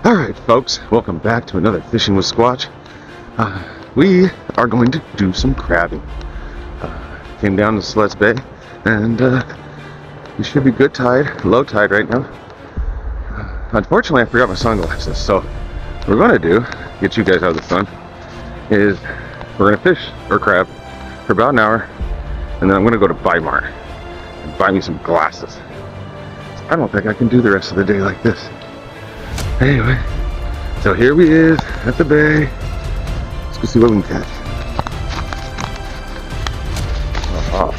Alright folks, welcome back to another Fishing with Squatch. We are going to do some crabbing. Came down to Sleds Bay and we should be good tide, low tide right now. Unfortunately I forgot my sunglasses, so what we're going to do, get you guys out of the sun, is we're going to fish or crab for about an hour, and then I'm going to go to Mart and buy me some glasses. I don't think I can do the rest of the day like this. Anyway, so here we is at the bay. Let's go see what we can catch. Alright.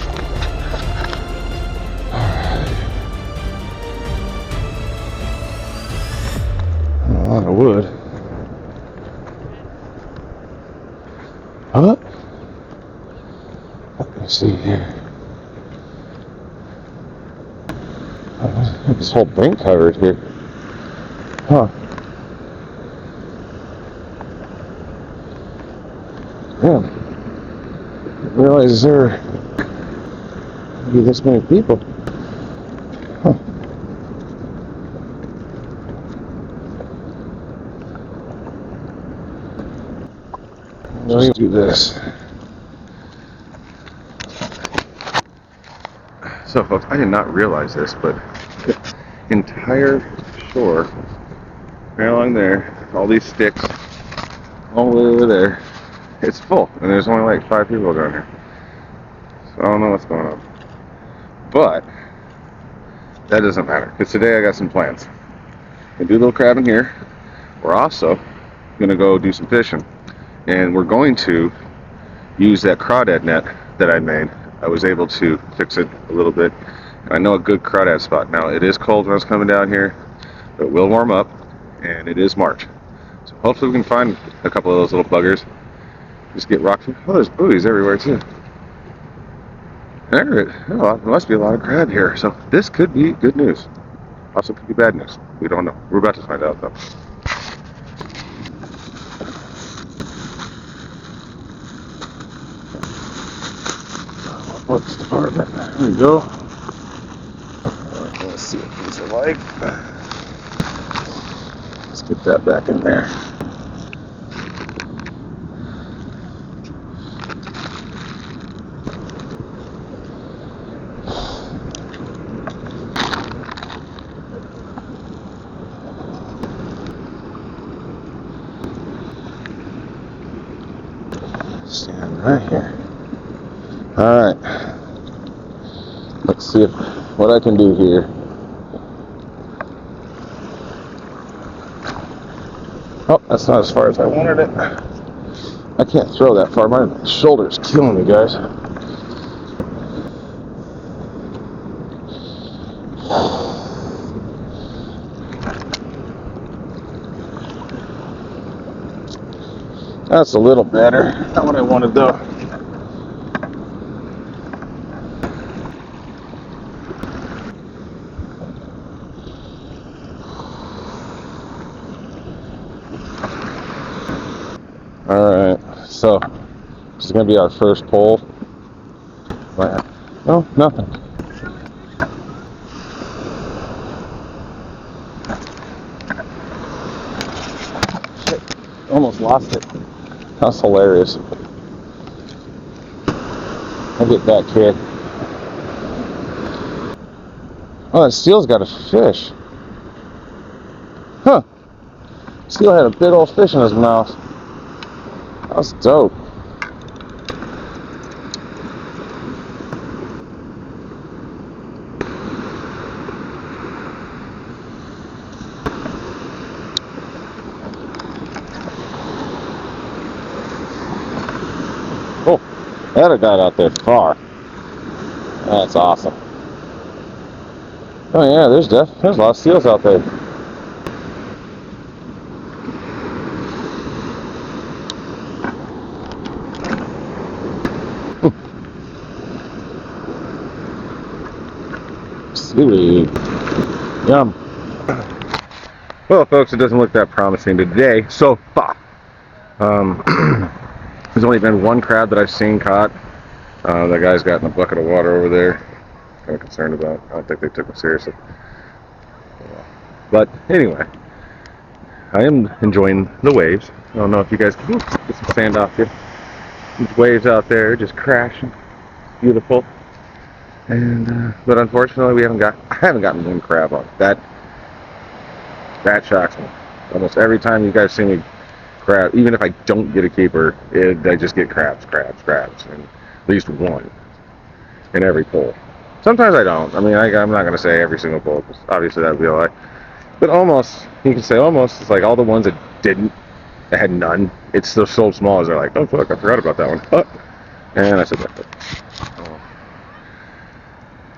A lot of wood. Huh? Let me see here. This whole bank covered here. Huh. Yeah. Didn't realize there would be this many people. Huh. Let's do this. So folks, I did not realize this, but the entire shore, right along there, all these sticks, all the way over there, it's full, and there's only like 5 people down here. So I don't know what's going on. But that doesn't matter, because today I got some plans. I'm gonna do a little crabbing here. We're also gonna go do some fishing, and we're going to use that crawdad net that I made. I was able to fix it a little bit. I know a good crawdad spot. Now it is cold when I was coming down here, but it will warm up, and it is March. So hopefully we can find a couple of those little buggers. Just get rocked. Oh, there's buoys everywhere too. There must be a lot of crab here. So this could be good news. Also could be bad news. We don't know. We're about to find out though. What's the department? There we go. Let's see what these are like. Let's get that back in there. Stand right here. Alright, let's see what I can do here. Oh, that's not as far as I wanted it. I can't throw that far. My shoulder's killing me, guys. That's a little better. Not what I wanted though. Alright, so this is going to be our first pull. No, nothing. Shit, almost lost it. That's hilarious. I'll get back here. Oh, that steel's got a fish. Huh. Steel had a big old fish in his mouth. That's dope. Oh, that got out there far. That's awesome. Oh yeah, there's a lot of seals out there. Sweet. Yum. Well, folks, it doesn't look that promising today so far. There's only been one crab that I've seen caught. That guy's got in a bucket of water over there. Kind of concerned about. I don't think they took him seriously. But anyway, I am enjoying the waves. I don't know if you guys can get some sand off here. These waves out there just crashing. Beautiful. And but unfortunately, I haven't gotten one crab on that. That shocks me. Almost every time you guys see me crab, even if I don't get a keeper, I just get crabs, and at least one in every pull. Sometimes I don't. I mean, I'm not going to say every single pull, because obviously that would be a lie. But almost, you can say almost, it's like all the ones that had none, it's still so small as they're like, oh fuck, I forgot about that one. Oh. And I said that. Oh.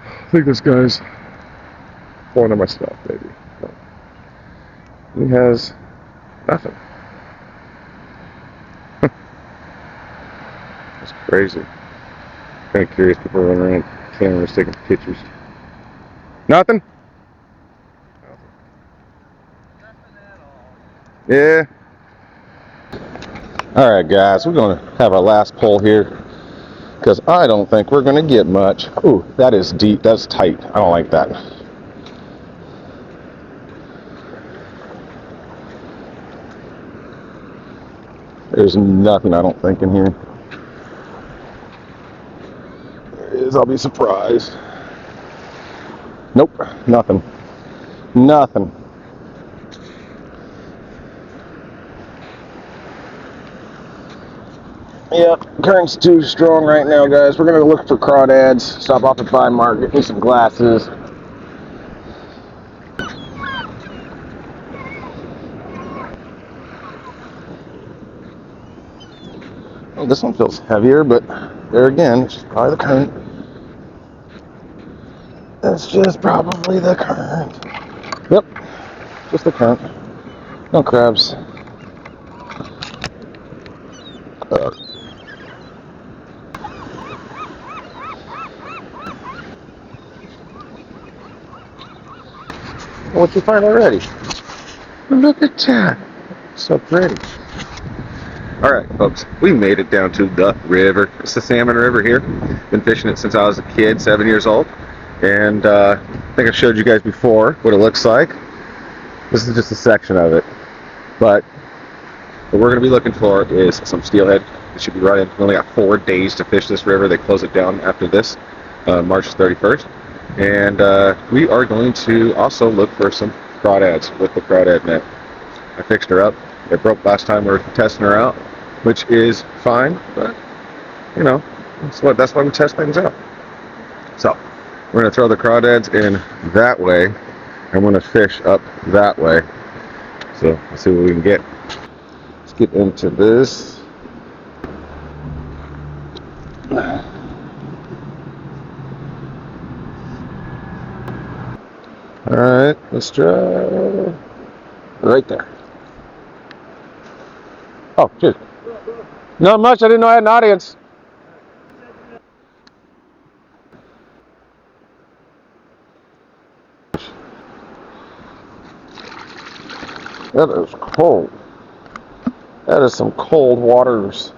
I think this guy's pulling on my stuff, baby. So, he has nothing. That's crazy. Kind of curious. People running around cameras taking pictures. Nothing? Nothing at all. Yeah. Alright guys, we're going to have our last pull here, because I don't think we're going to get much. Ooh, that is deep. That's tight. I don't like that. There's nothing, I don't think, in here. There is, I'll be surprised. Nope, nothing. Nothing. Yeah, current's too strong right now, guys. We're going to look for crawdads, stop off at Vine Mark, get me some glasses. Well, this one feels heavier, but there again, it's just probably the current. It's just probably the current. Yep, just the current. No crabs. What you find already? Look at that. So pretty. Alright, folks, we made it down to the river. It's the salmon river here. Been fishing it since I was a kid, 7 years old. And I think I showed you guys before what it looks like. This is just a section of it. But what we're going to be looking for is some steelhead. It should be right in. We only got 4 days to fish this river. They close it down after this, March 31st. And we are going to also look for some crawdads with the crawdad net. I fixed her up. It broke last time we were testing her out, which is fine, but you know, that's why we test things out. So we're going to throw the crawdads in that way, and we're going to fish up that way. So let's see what we can get. Let's get into this. Alright, let's try right there. Oh, cheers. Not much, I didn't know I had an audience. That is cold. That is some cold waters,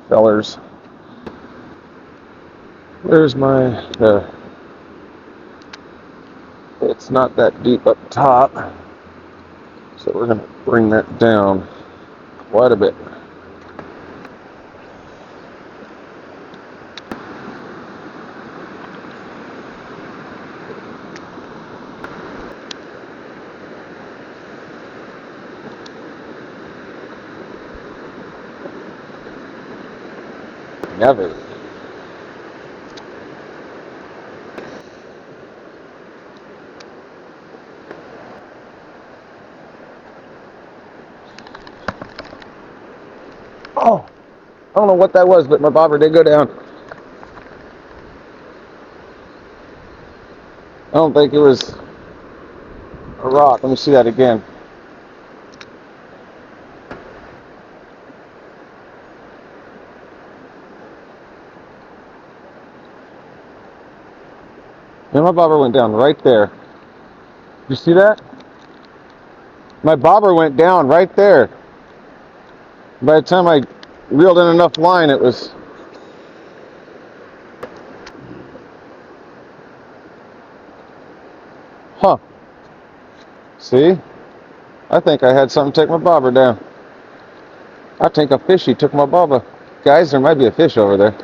fellers. Where's my, it's not that deep up top, so we're going to bring that down quite a bit. Never. Oh, I don't know what that was, but my bobber did go down. I don't think it was a rock. Let me see that again. Yeah, my bobber went down right there. You see that? My bobber went down right there. By the time I reeled in enough line, it was... Huh. See? I think I had something take my bobber down. I think a fishy took my bobber. Guys, there might be a fish over there.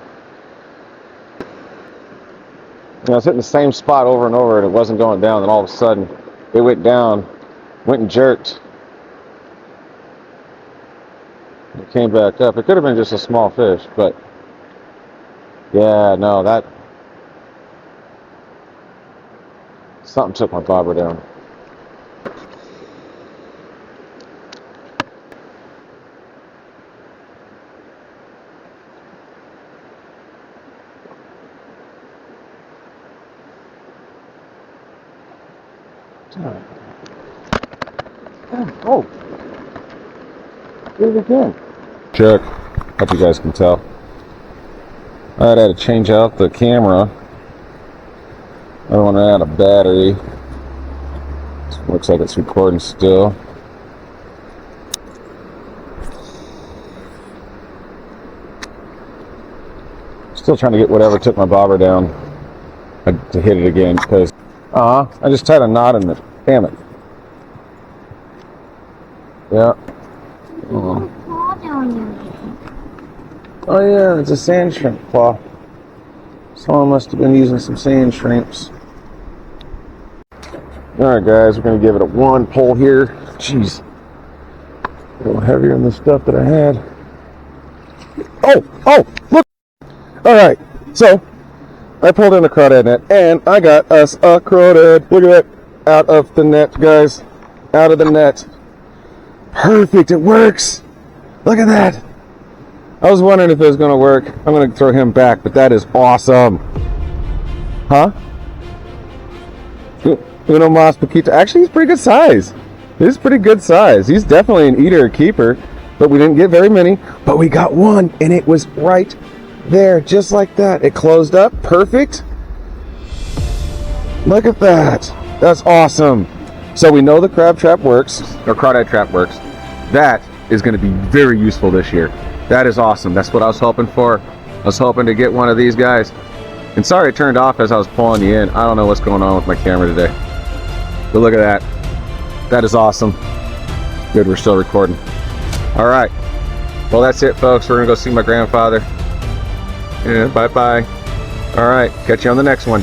I was hitting the same spot over and over and it wasn't going down, and all of a sudden it went down, went and jerked. It came back up. It could have been just a small fish, but yeah, no, that something took my bobber down. Oh, did it again. Check. Hope you guys can tell. I had to change out the camera. I don't want to add a battery. Looks like it's recording still. Still trying to get whatever took my bobber down to hit it again because I just tied a knot in it. Damn it. Yeah. Oh yeah, it's a sand shrimp claw. Someone must have been using some sand shrimps. Alright guys, we're going to give it a 1 pull here. Jeez. A little heavier than the stuff that I had. Oh, look! Alright, so I pulled in a crawdad net and I got us a crawdad. Look at that. Out of the net, guys. Out of the net. Perfect, it works! Look at that! I was wondering if it was going to work. I'm going to throw him back, but that is awesome. Huh? Uno Mas Paquita. Actually, he's pretty good size. He's pretty good size. He's definitely an eater or keeper, but we didn't get very many. But we got one, and it was right there, just like that. It closed up, perfect. Look at that. That's awesome. So we know the crab trap works, or crawdad trap works. That is going to be very useful this year. That is awesome. That's what I was hoping for. I was hoping to get one of these guys. And sorry it turned off as I was pulling you in. I don't know what's going on with my camera today. But look at that. That is awesome. Good, we're still recording. All right. Well, that's it, folks. We're going to go see my grandfather. Yeah, bye-bye. All right. Catch you on the next one.